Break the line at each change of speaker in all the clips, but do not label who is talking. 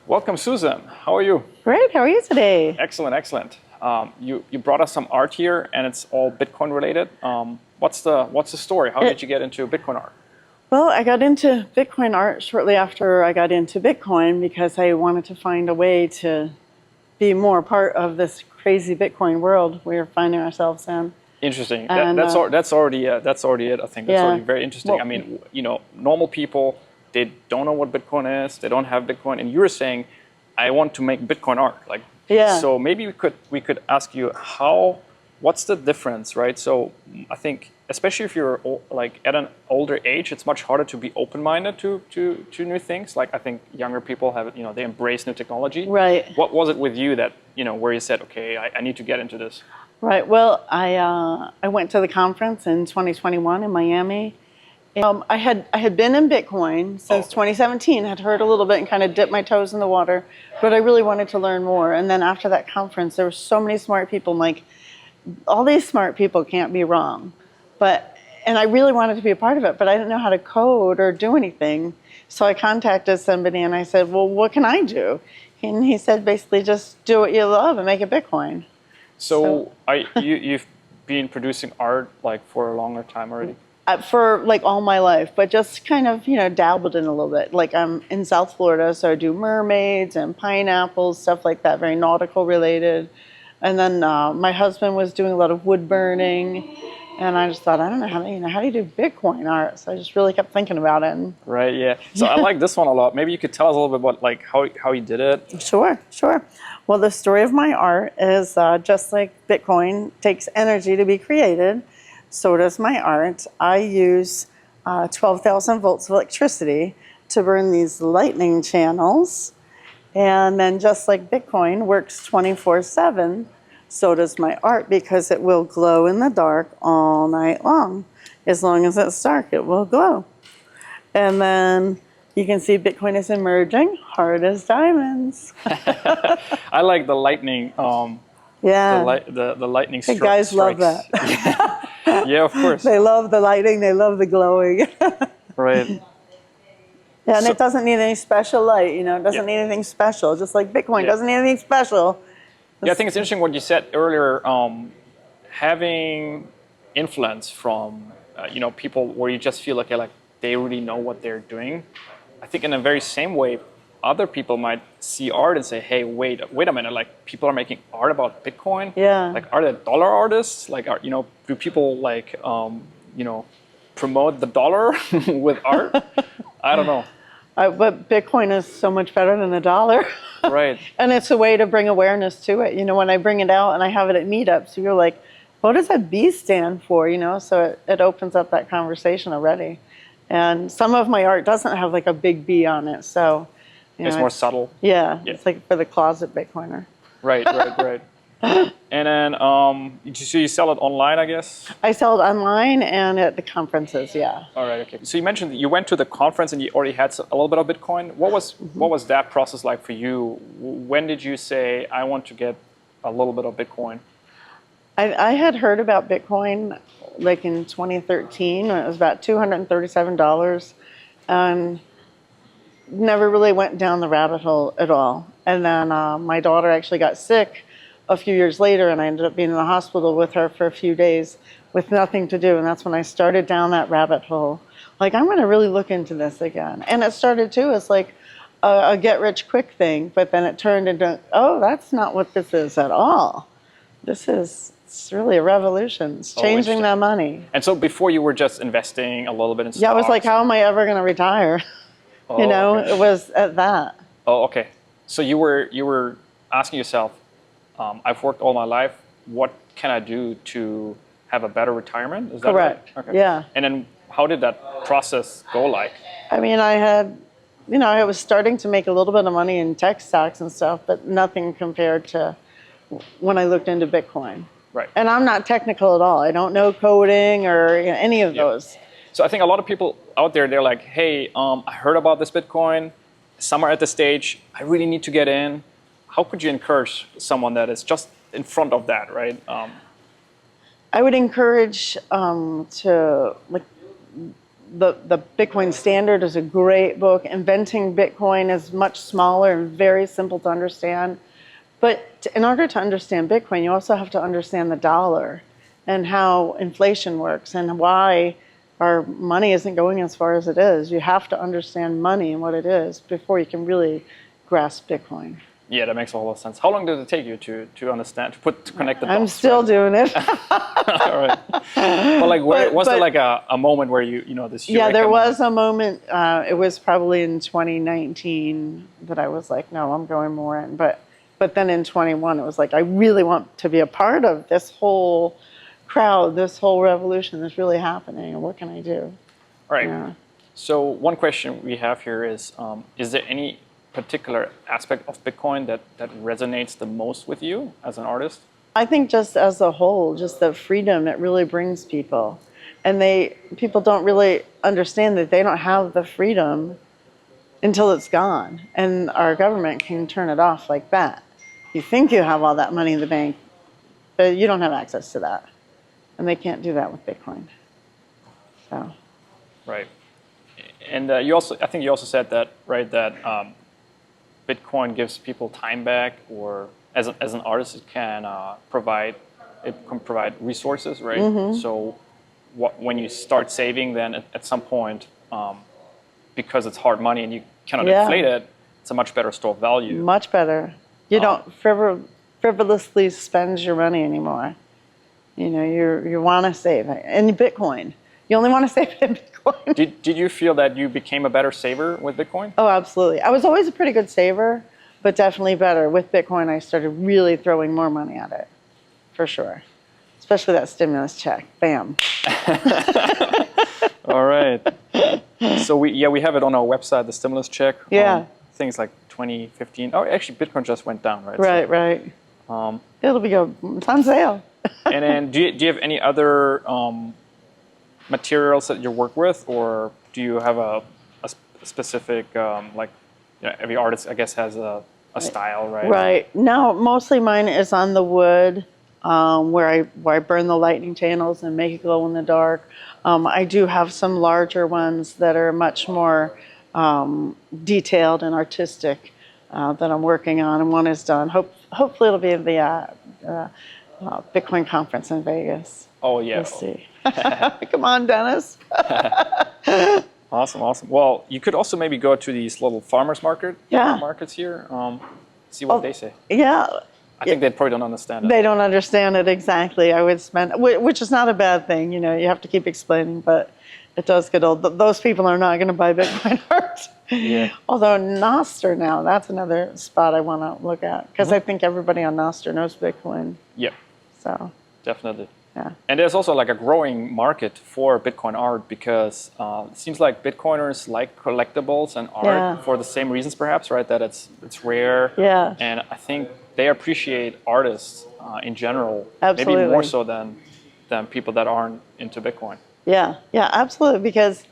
Welcome, Susan. How are you?
Great. How are you today?
Excellent, excellent. You brought us some art here, and it's all Bitcoin related. What's the story? How did you get into Bitcoin art?
Well, I got into Bitcoin art shortly after I got into Bitcoin because I wanted to find a way to be more part of this crazy Bitcoin world we're finding ourselves in.
Interesting.
And,
That's already it. I think that's
yeah.
already very interesting.
Well-
I mean, normal people, they don't know what Bitcoin is. They don't have Bitcoin, and you're saying, I want to make Bitcoin art.
Yeah.
So maybe we could ask you what's the difference, right? So I think especially if you're at an older age, it's much harder to be open-minded to new things. Like I think younger people have, they embrace new technology.
Right.
What was it with you that, where you said, okay, I need to get into this?
Right. Well, I went to the conference in 2021 in Miami. I had been in Bitcoin since 2017. Had heard a little bit and kind of dipped my toes in the water, but I really wanted to learn more. And then after that conference, there were so many smart people. I'm like, all these smart people can't be wrong, and I really wanted to be a part of it, but I didn't know how to code or do anything. So I contacted somebody and I said, well, what can I do? And he said, basically, just do what you love and make it Bitcoin.
So you've been producing art for a longer time already?
For all my life, but just kind of, dabbled in a little bit. Like I'm in South Florida, so I do mermaids and pineapples, stuff like that, very nautical related. And then my husband was doing a lot of wood burning, and I just thought, I don't know how do you do Bitcoin art? So I just really kept thinking about it.
Right, yeah. So I like this one a lot. Maybe you could tell us a little bit about how you did it.
Sure. Well, the story of my art is just like Bitcoin takes energy to be created, so does my art. I use 12,000 volts of electricity to burn these lightning channels. And then just like Bitcoin works 24/7, so does my art because it will glow in the dark all night long. As long as it's dark, it will glow. And then you can see Bitcoin is emerging, hard as diamonds.
I like the lightning.
Yeah.
The lightning
The guys love that.
Yeah, of course.
They love the lighting, they love the glowing.
Right.
Yeah, and it doesn't need any special light, it doesn't need anything special, just like Bitcoin doesn't need anything special.
Yeah, I think it's interesting what you said earlier, having influence from, people where you just feel like they really know what they're doing. I think in the very same way, other people might see art and say, hey, wait a minute, people are making art about Bitcoin?
Yeah.
Are they dollar artists? Do people promote the dollar with art? I don't know.
But Bitcoin is so much better than the dollar.
Right.
And it's a way to bring awareness to it. When I bring it out and I have it at meetups, you're like, what does that B stand for? So it opens up that conversation already. And some of my art doesn't have a big B on it. So
it's more subtle.
Yeah. It's like for the closet Bitcoiner.
Right. And then, so you sell it online, I guess?
I sell it online and at the conferences, yeah.
All right, okay. So you mentioned that you went to the conference and you already had a little bit of Bitcoin. What was that process like for you? When did you say, I want to get a little bit of Bitcoin?
I had heard about Bitcoin in 2013 when it was about $237 and never really went down the rabbit hole at all. And then my daughter actually got sick a few years later, and I ended up being in the hospital with her for a few days with nothing to do. And that's when I started down that rabbit hole. I'm going to really look into this again. And it started too as a get-rich-quick thing, but then it turned into, oh, that's not what this is at all. It's really a revolution. It's changing the money.
And so before you were just investing a little bit in stocks?
Yeah, I was like, how am I ever going to retire?
Okay.
It was at that.
Oh, okay. So you were asking yourself, I've worked all my life. What can I do to have a better retirement? Is that
correct?
Right? Okay.
Yeah.
And then how did that process go like?
I mean, I was starting to make a little bit of money in tech stocks and stuff, but nothing compared to when I looked into Bitcoin.
Right.
And I'm not technical at all. I don't know coding or any of those.
So I think a lot of people out there, they're like, hey, I heard about this Bitcoin. Some are at the stage, I really need to get in. How could you encourage someone that is just in front of that, right?
I would encourage to the Bitcoin Standard is a great book. Inventing Bitcoin is much smaller and very simple to understand. But in order to understand Bitcoin, you also have to understand the dollar and how inflation works and why our money isn't going as far as it is. You have to understand money and what it is before you can really grasp Bitcoin.
Yeah, that makes a lot of sense. How long did it take you to understand, to connect the dots?
I'm still doing it.
All right. But like, was there like a moment where this?
Yeah, there was a moment. It was probably in 2019 that I was like, no, I'm going more in. But then in 21, it was like, I really want to be a part of this whole crowd, this whole revolution that's really happening, and what can I do?
Right.
Yeah.
So one question we have here is there any particular aspect of Bitcoin that resonates the most with you as an artist?
I think just as a whole, just the freedom it really brings people. And people don't really understand that they don't have the freedom until it's gone. And our government can turn it off like that. You think you have all that money in the bank, but you don't have access to that. And they can't do that with Bitcoin. So.
Right. And I think you also said that, right, that Bitcoin gives people time back, or as an artist, it can provide resources, right?
Mm-hmm.
So when you start saving, then at some point, because it's hard money and you cannot inflate it, it's a much better store of value.
Much better. You don't frivolously spend your money anymore. You want to save it. In Bitcoin. You only want to save it in Bitcoin.
Did you feel that you became a better saver with Bitcoin?
Oh, absolutely. I was always a pretty good saver, but definitely better. With Bitcoin, I started really throwing more money at it, for sure. Especially that stimulus check. Bam.
All right. So we have it on our website, the stimulus check.
Yeah.
Things like 2015. Oh, actually, Bitcoin just went down, right?
Right, right. It'll be it's on sale.
And then, do you have any other materials that you work with, or do you have a specific every artist, I guess, has a style, right?
Right. No, mostly mine is on the wood, where I burn the lightning channels and make it glow in the dark. I do have some larger ones that are much more detailed and artistic that I'm working on, and one is done. Hopefully, it'll be in the Bitcoin conference in Vegas.
Oh yeah.
We'll see. Come on, Dennis.
Awesome. Well, you could also maybe go to these little farmers markets here. See what they say.
Yeah.
I think they probably don't understand it.
They don't understand it exactly. I would spend, which is not a bad thing. You have to keep explaining, but it does get old. Those people are not going to buy Bitcoin art.
Yeah.
Although Nostr now, that's another spot I want to look at, because I think everybody on Nostr knows Bitcoin.
Yep.
So.
Definitely.
Yeah.
And there's also like a growing market for Bitcoin art, because it seems like Bitcoiners like collectibles and art for the same reasons, perhaps, right? That it's rare.
Yeah.
And I think they appreciate artists in general,
Absolutely.
maybe more so than people that aren't into Bitcoin.
Yeah, absolutely. Because,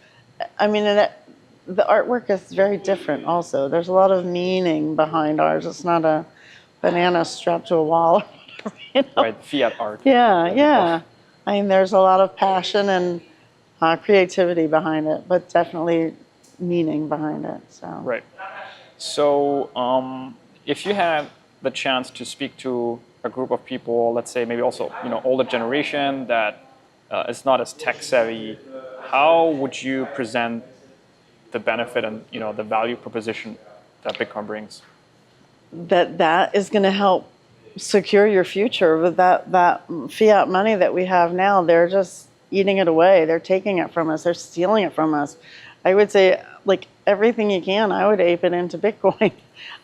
I mean, the artwork is very different also. There's a lot of meaning behind ours. It's not a banana strapped to a wall.
Right, fiat art.
Yeah. I mean, there's a lot of passion and creativity behind it, but definitely meaning behind it. So.
Right. So, if you had the chance to speak to a group of people, let's say maybe also older generation that is not as tech savvy, how would you present the benefit and the value proposition that Bitcoin brings? That
is going to help secure your future. With that fiat money that we have now, they're just eating it away. They're taking it from us. They're stealing it from us. I would say, like, everything you can, I would ape it into Bitcoin.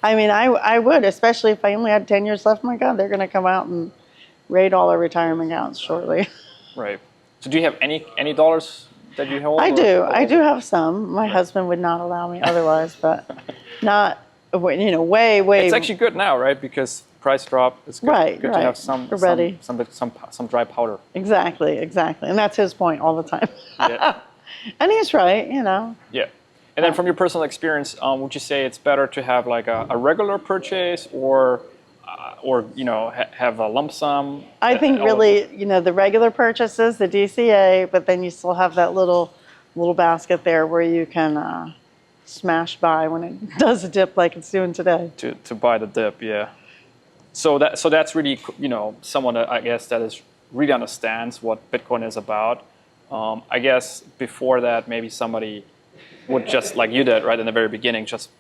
I mean, I would, especially if I only had 10 years left. My God, they're going to come out and raid all our retirement accounts shortly.
Right. So do you have any dollars that you hold?
I do. I do have some. My husband would not allow me otherwise, but not, way.
It's actually good now, right? Because price drop. It's good, good to have some dry powder.
Exactly. And that's his point all the time.
Yeah.
And he's right,
Yeah. And then from your personal experience, would you say it's better to have like a regular purchase or have a lump sum?
I think really, the regular purchases, the DCA, but then you still have that little little basket there where you can smash by when it does a dip like it's doing today.
To buy the dip, yeah. So that's really, someone that I guess that is really understands what Bitcoin is about. I guess before that, maybe somebody would just like you did right in the very beginning, just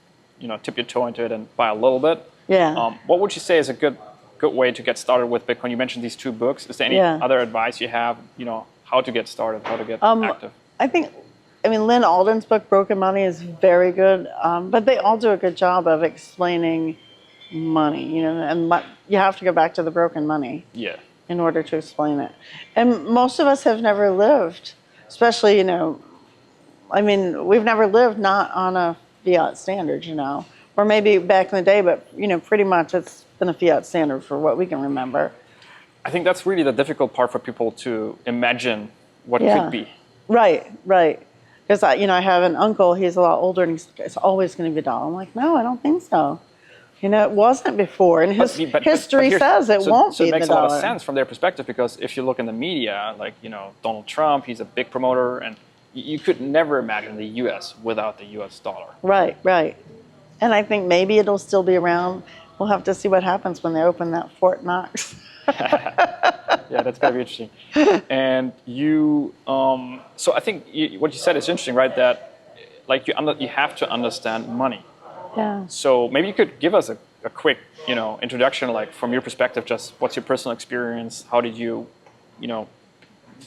tip your toe into it and buy a little bit.
Yeah.
What would you say is a good way to get started with Bitcoin? You mentioned these 2 books. Is there any other advice you have? How to get started, how to get active?
I mean, Lynn Alden's book, Broken Money, is very good, but they all do a good job of explaining money, and you have to go back to the broken money in order to explain it. And most of us have never lived, especially, we've never lived not on a fiat standard, or maybe back in the day, but, pretty much it's been a fiat standard for what we can remember.
I think that's really the difficult part for people to imagine what could be.
Right. Because, I have an uncle, he's a lot older, and he's it's always going to be a dollar. I'm like, no, I don't think so. It wasn't before, and history says it won't be the dollar. So it makes a lot
of sense from their perspective, because if you look in the media, like, Donald Trump, he's a big promoter, and you could never imagine the U.S. without the U.S. dollar.
Right. And I think maybe it'll still be around. We'll have to see what happens when they open that Fort Knox.
Yeah, that's going to be interesting. And so I think what you said is interesting, right? That like you have to understand money.
Yeah.
So maybe you could give us a quick, introduction, like from your perspective, just what's your personal experience? How did you,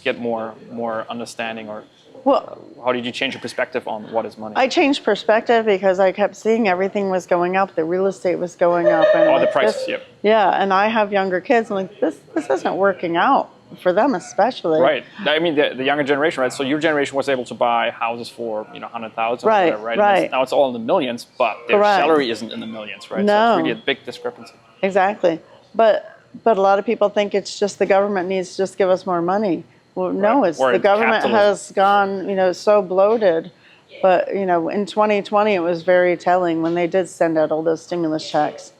get more understanding, or how did you change your perspective on what is money?
I changed perspective because I kept seeing everything was going up. The real estate was going up. And
the prices, yep.
Yeah, and I have younger kids. I'm like, this isn't working out for them especially.
Right. I mean, the younger generation, right? So your generation was able to buy houses for, 100,000 or whatever, right?
Right.
Now it's all in the millions, but their salary isn't in the millions, right?
No.
So it's really a big discrepancy.
Exactly. But a lot of people think it's just the government needs to just give us more money. Well, no, it's the government has gone, so bloated. But, in 2020, it was very telling when they did send out all those stimulus checks.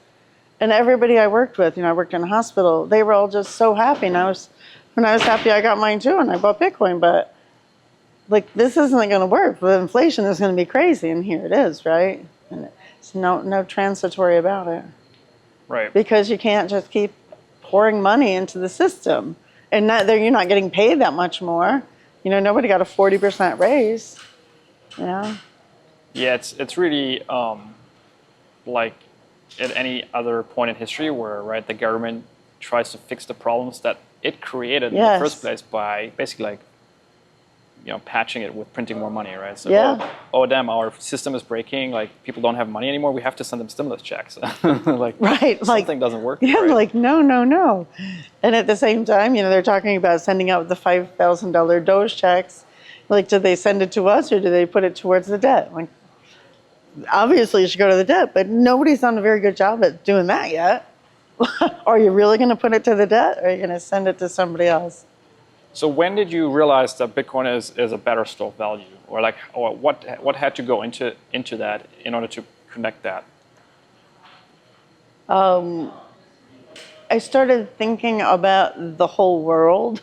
And everybody I worked with, I worked in a hospital, they were all just so happy. And when I was happy, I got mine too, and I bought Bitcoin. But, like, this isn't going to work. The inflation is going to be crazy, and here it is, right? And it's no transitory about it.
Right.
Because you can't just keep pouring money into the system. And you're not getting paid that much more. Nobody got a 40% raise. Yeah.
Yeah, it's really like at any other point in history where, right, the government tries to fix the problems that it created in the first place by basically like, patching it with printing more money, right? So, oh damn, our system is breaking. Like, people don't have money anymore. We have to send them stimulus checks. Like,
right,
something doesn't work.
Yeah,
right?
Like no. And at the same time, they're talking about sending out the $5,000 Doge checks. Like, do they send it to us or do they put it towards the debt? Like, obviously, you should go to the debt, but nobody's done a very good job at doing that yet. Are you really going to put it to the debt, or are you going to send it to somebody else?
So when did you realize that Bitcoin is a better store of value, or what had to go into that in order to connect that?
I started thinking about the whole world,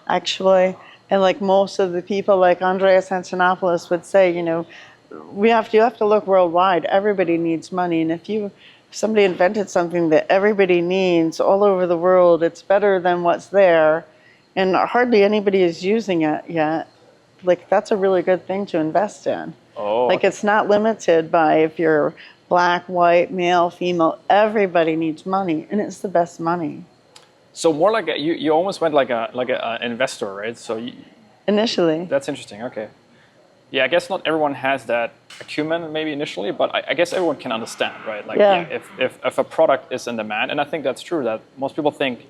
actually, and like most of the people, like Andreas Antonopoulos would say, you have to look worldwide. Everybody needs money, and if somebody invented something that everybody needs all over the world, it's better than what's there. And hardly anybody is using it yet. Like, that's a really good thing to invest in.
Oh.
Like, it's not limited by if you're black, white, male, female. Everybody needs money, and it's the best money.
So more like you almost went like an investor, right? So
initially.
That's interesting. Okay. Yeah, I guess not everyone has that acumen maybe initially, but I guess everyone can understand, right? Like, if a product is in demand, and I think that's true, that most people think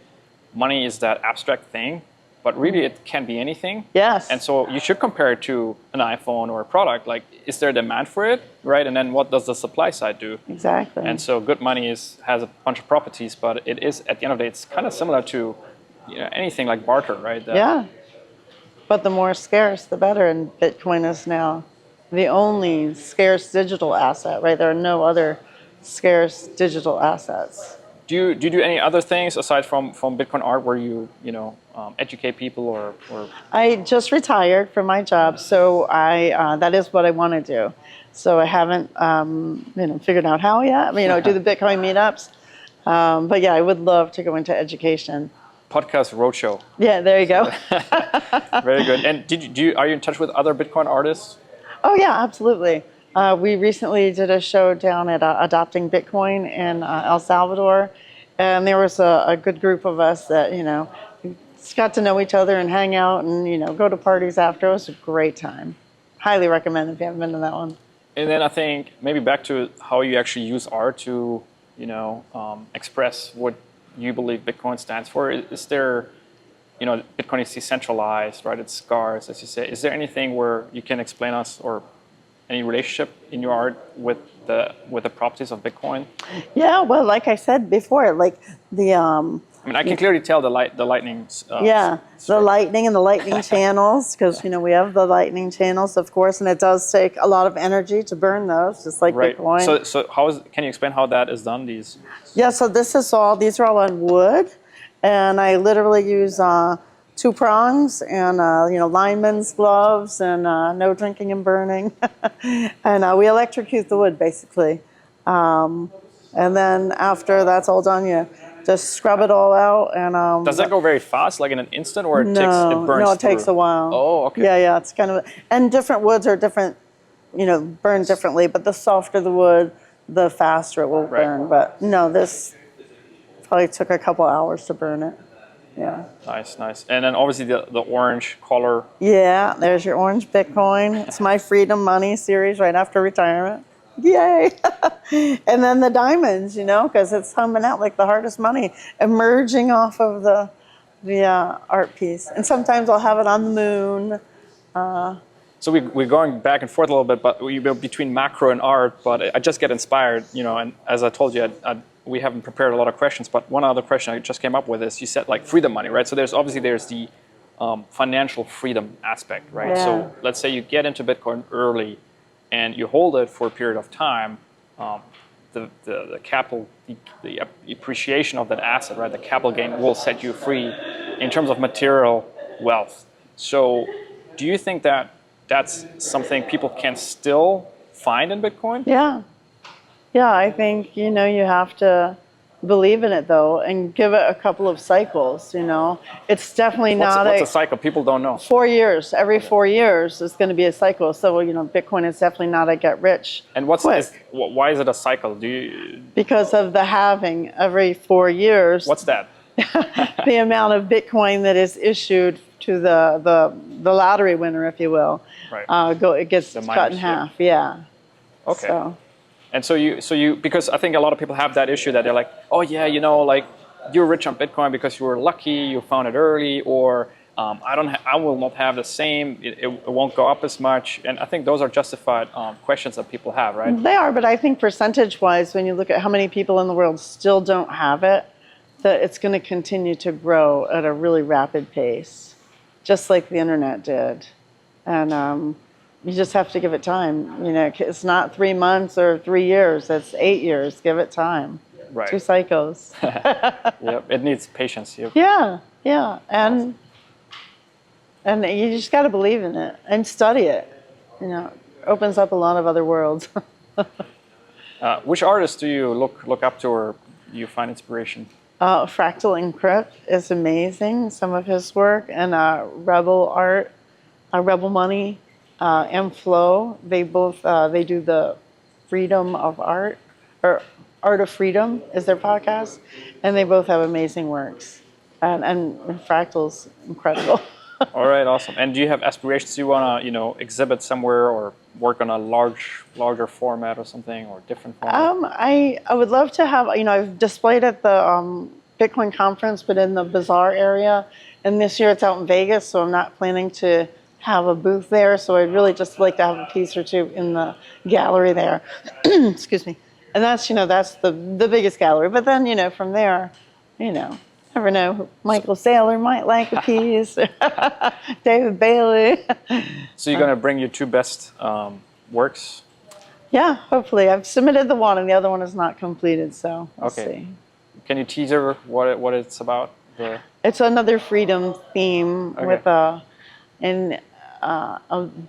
money is that abstract thing. But really, it can be anything.
Yes.
And so you should compare it to an iPhone or a product. Like, is there demand for it, right? And then what does the supply side do?
Exactly.
And so good money has a bunch of properties, but it is, at the end of the day, it's kind of similar to anything like barter, right?
Yeah. But the more scarce, the better. And Bitcoin is now the only scarce digital asset, right? There are no other scarce digital assets.
Do you do any other things aside from Bitcoin art where you know educate people or
I just retired from my job, so I that is what I want to do. So I haven't figured out how yet. Do the Bitcoin meetups, but yeah, I would love to go into education.
podcast roadshow?
Yeah, there you go.
Very good. And are you in touch with other Bitcoin artists?
Oh yeah, absolutely. We recently did a show down at Adopting Bitcoin in El Salvador, and there was a good group of us that just got to know each other and hang out and go to parties after. It was a great time. Highly recommend if you haven't been to that one.
And then I think maybe back to how you actually use art to express what you believe Bitcoin stands for. Is there, Bitcoin is decentralized, right? It's scarce, as you say. Is there anything where you can explain us or any relationship in your art with the properties of Bitcoin?
Yeah, well, like I said before, like the
I mean, I can clearly tell the lightning.
The lightning and the lightning channels, because we have the lightning channels, of course, and it does take a lot of energy to burn those, just like
right.
Bitcoin.
So can you explain how that is done? These.
Yeah, so these are all on wood, and I literally use 2 prongs and lineman's gloves and no drinking and burning, and we electrocute the wood basically, and then after that's all done, you just scrub it all out. And
does that go very fast, like in an instant, or it burns?
No, it takes a while.
Oh, okay.
Yeah, it's kind of, and different woods are different, burn differently. But the softer the wood, the faster it will burn. But no, this probably took a couple hours to burn it. Yeah.
Nice. And then obviously the orange color.
Yeah, there's your orange Bitcoin. It's my Freedom Money series right after retirement. Yay! And then the diamonds, because it's coming out like the hardest money, emerging off of the art piece. And sometimes I'll have it on the moon.
So we're going back and forth a little bit, but between macro and art. But I just get inspired, and as I told you, we haven't prepared a lot of questions. But one other question I just came up with is you said like freedom money, right? So there's the financial freedom aspect, right?
Yeah.
So let's say you get into Bitcoin early, and you hold it for a period of time. The capital, the appreciation of that asset, right? The capital gain will set you free in terms of material wealth. So, do you think that that's something people can still find in Bitcoin?
Yeah, I think you have to believe in it though, and give it a couple of cycles. It's definitely not
what's a cycle. People don't know.
4 years. Every 4 years is going to be a cycle. So Bitcoin is definitely not a get rich.
And why is it a cycle?
Because of the halving every 4 years.
What's that?
The amount of Bitcoin that is issued to the lottery winner, if you will.
Right.
It gets cut in half. Yeah.
Okay.
So.
And so you because I think a lot of people have that issue that they're like, oh yeah, like you're rich on Bitcoin because you were lucky, you found it early, or I will not have the same, it won't go up as much. And I think those are justified questions that people have, right?
They are, but I think percentage-wise, when you look at how many people in the world still don't have it, that it's going to continue to grow at a really rapid pace, just like the internet did. And you just have to give it time. It's not 3 months or 3 years. It's 8 years. Give it time.
Right.
2 cycles.
Yep. It needs patience. Yep.
Yeah. And you just got to believe in it and study it. It opens up a lot of other worlds.
Which artists do you look up to or you find inspiration?
Fractal Encrypt is amazing. Some of his work, and Rebel Art, Rebel Money. And Flow, they both they do the Freedom of Art, or Art of Freedom is their podcast, and they both have amazing works, and Fractal's incredible.
All right, awesome. And do you have aspirations you want to exhibit somewhere or work on a larger format or something, or different format?
I would love to have, I've displayed at the Bitcoin conference, but in the Bazaar area, and this year it's out in Vegas, so I'm not planning to have a booth there, so I'd really just like to have a piece or two in the gallery there. Excuse me. And that's the biggest gallery. But then from there, never know. Michael Saylor might like a piece. David Bailey.
So you're gonna bring your 2 best works?
Yeah, hopefully. I've submitted the one, and the other one is not completed. So we'll see.
Can you teaser what it's about?
It's another freedom theme
Okay.
with a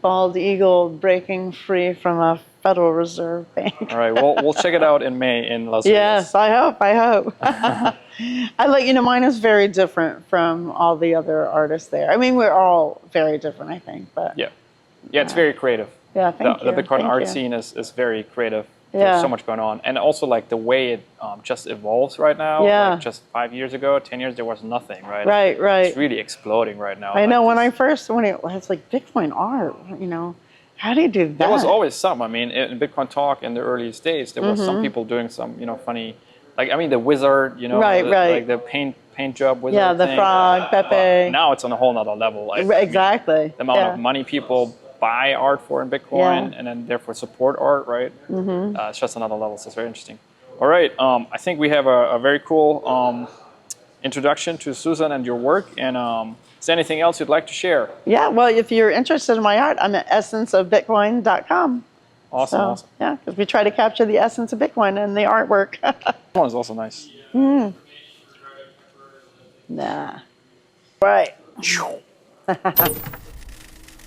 bald eagle breaking free from a Federal Reserve Bank.
All right, we'll check it out in May in Las Vegas.
Yes, I hope. I let you know, mine is very different from all the other artists there. I mean, we're all very different, I think, but
Yeah, it's very creative.
yeah, thank
The
you.
Bitcoin
Thank
art
you.
scene is very creative.
Yeah.
There's so much going on, and also like the way it just evolves right now.
Yeah.
Like just 5 years ago, 10 years, there was nothing, right?
Right, right.
It's really exploding right now.
I know,
Like
when it was like Bitcoin art, how do you do that?
there was always some. I mean, in Bitcoin Talk in the earliest days, there was
Mm-hmm.
some people doing some, funny, like I mean, the wizard,
Right, right.
like the paint job wizard.
Yeah, the
thing.
frog,
But
Pepe.
now it's on a whole nother level. Like, I mean,
Exactly.
the amount
Yeah.
of money people buy art for in Bitcoin
Yeah.
and then therefore support art, right? Mm-hmm. It's just another level. So it's very interesting. All right. I think we have a very cool introduction to Susan and your work. And is there anything else you'd like to share?
Yeah, well, if you're interested in my art, I'm at essenceofbitcoin.com.
Awesome.
So,
Awesome.
yeah, because we try to capture the essence of Bitcoin in the artwork.
That one is also nice.
Nah. Right.